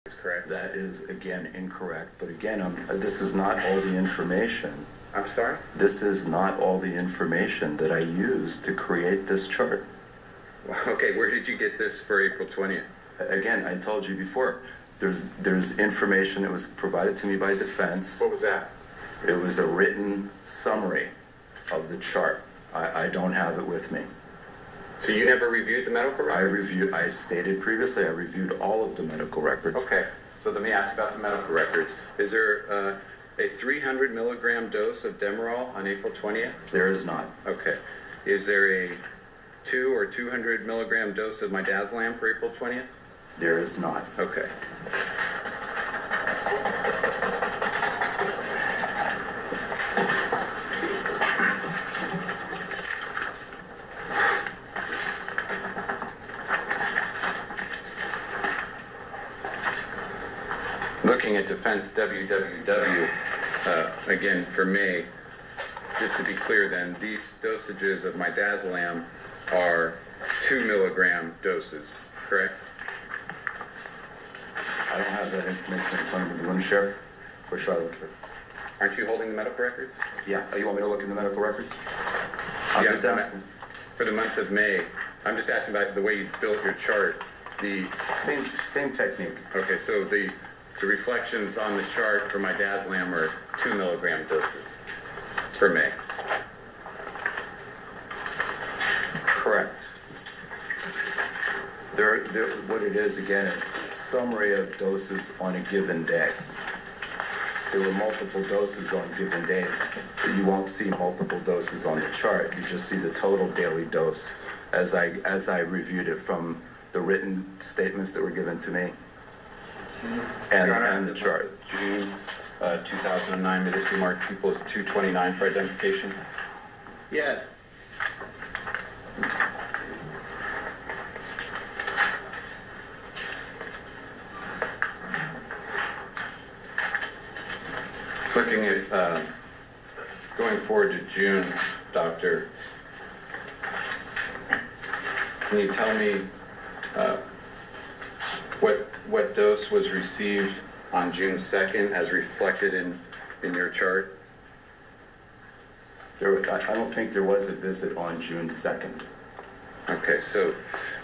is correct? That is, again, incorrect. But again, this is not all the information. I'm sorry? This is not all the information that I used to create this chart. Well, okay, where did you get this for April 20th? Again, I told you before, there's information that was provided to me by defense. What was that? It was a written summary of the chart. I don't have it with me. So you never reviewed the medical records? I stated previously, I reviewed all of the medical records. Okay, so let me ask about the medical records. Is there a 300 milligram dose of Demerol on April 20th? There is not. Okay. Is there a 2 or 200 milligram dose of midazolam for April 20th? There is not. Okay. Looking at defense www, again for May, just to be clear then, these dosages of midazolam are 2 milligram doses, correct? I don't have that information in front of me. You want to share? Or should I look here? Aren't you holding the medical records? Yeah. Oh, you want me to look in the medical records? I'm Yeah, just asking. for the month of May, I'm just asking about the way you built your chart. The Same technique. Okay, so the reflections on the chart for midazolam are 2 milligram doses for May. Correct. What it is, again, is a summary of doses on a given day. There were multiple doses on given days, but you won't see multiple doses on the chart. You just see the total daily dose as I reviewed it from the written statements that were given to me and the chart. June 2009, may this be marked People's 229 for identification? Yes. Looking at going forward to June, Doctor, can you tell me what dose was received on June 2nd as reflected in your chart? I don't think there was a visit on June 2nd. Okay, so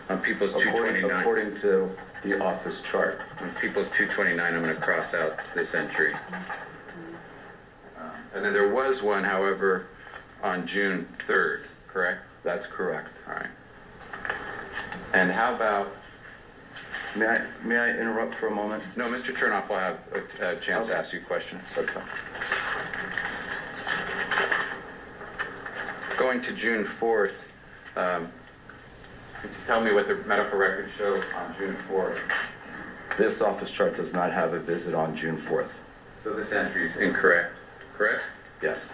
on People's 229... According to the office chart. On People's 229, I'm going to cross out this entry. And then there was one, however, on June 3rd, correct? That's correct. All right. And how about... May I interrupt for a moment? No, Mr. Chernoff will have a chance to ask you questions. Okay. Going to June 4th, could you tell me what the medical records show on June 4th? This office chart does not have a visit on June 4th. So this entry is incorrect, correct? Yes.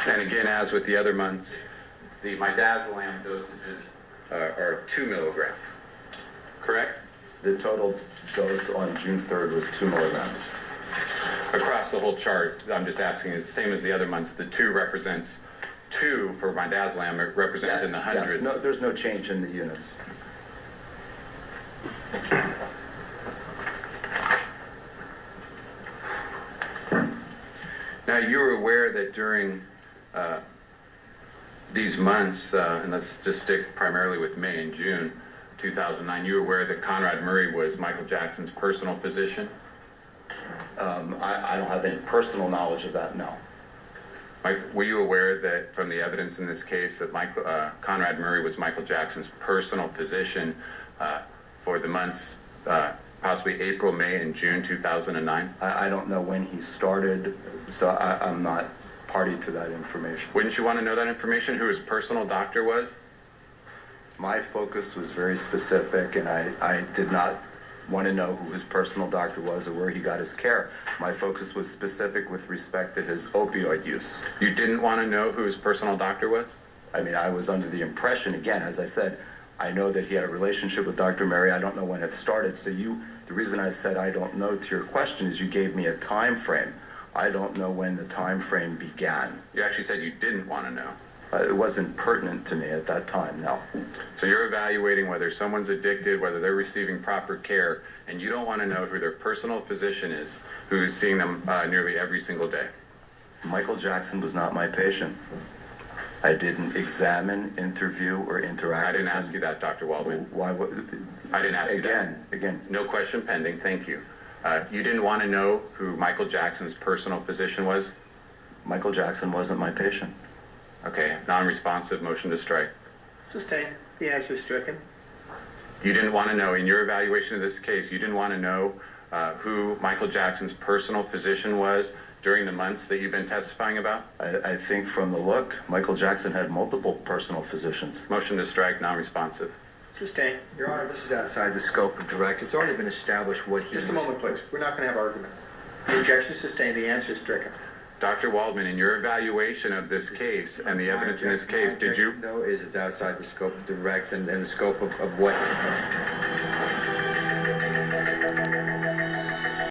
And again, as with the other months, the midazolam dosages are 2 milligram, correct? The total dose on June 3rd was 2 milligrams. Across the whole chart, I'm just asking, it's the same as the other months. The 2 represents 2 for midazolam. It represents in the hundreds. Yes. No, there's no change in the units. Now, you're aware that during these months, and let's just stick primarily with May and June 2009, you were aware that Conrad Murray was Michael Jackson's personal physician? I don't have any personal knowledge of that, no. Mike, were you aware that from the evidence in this case that Conrad Murray was Michael Jackson's personal physician for the months possibly April, May, and June 2009? I don't know when he started, so I'm not party to that information. Wouldn't you want to know that information, who his personal doctor was? My focus was very specific, and I did not want to know who his personal doctor was or where he got his care. My focus was specific with respect to his opioid use. You didn't want to know who his personal doctor was? I mean, I was under the impression, again, as I said, I know that he had a relationship with Dr. Murray. I don't know when it started. So the reason I said I don't know to your question is you gave me a time frame. I don't know when the time frame began. You actually said you didn't want to know. It wasn't pertinent to me at that time, no. So you're evaluating whether someone's addicted, whether they're receiving proper care, and you don't want to know who their personal physician is, who's seeing them nearly every single day. Michael Jackson was not my patient. I didn't examine, interview, or interact I didn't with him. ask you that, Dr. Waldman. Why would... I didn't ask you that. Again. No question pending, thank you. You didn't want to know who Michael Jackson's personal physician was? Michael Jackson wasn't my patient. Okay, non-responsive, motion to strike. Sustained. The answer is stricken. You didn't want to know, in your evaluation of this case, you didn't want to know who Michael Jackson's personal physician was during the months that you've been testifying about? I think from the look, Michael Jackson had multiple personal physicians. Motion to strike, non-responsive. Sustained. Your Honor, this is outside the scope of direct. It's already been established what he Just a was- moment, please. We're not going to have argument. The objection is sustained. The answer is stricken. Dr. Waldman, in your evaluation of this case and the evidence in this case, did you... No, it's outside the scope of direct and the scope of what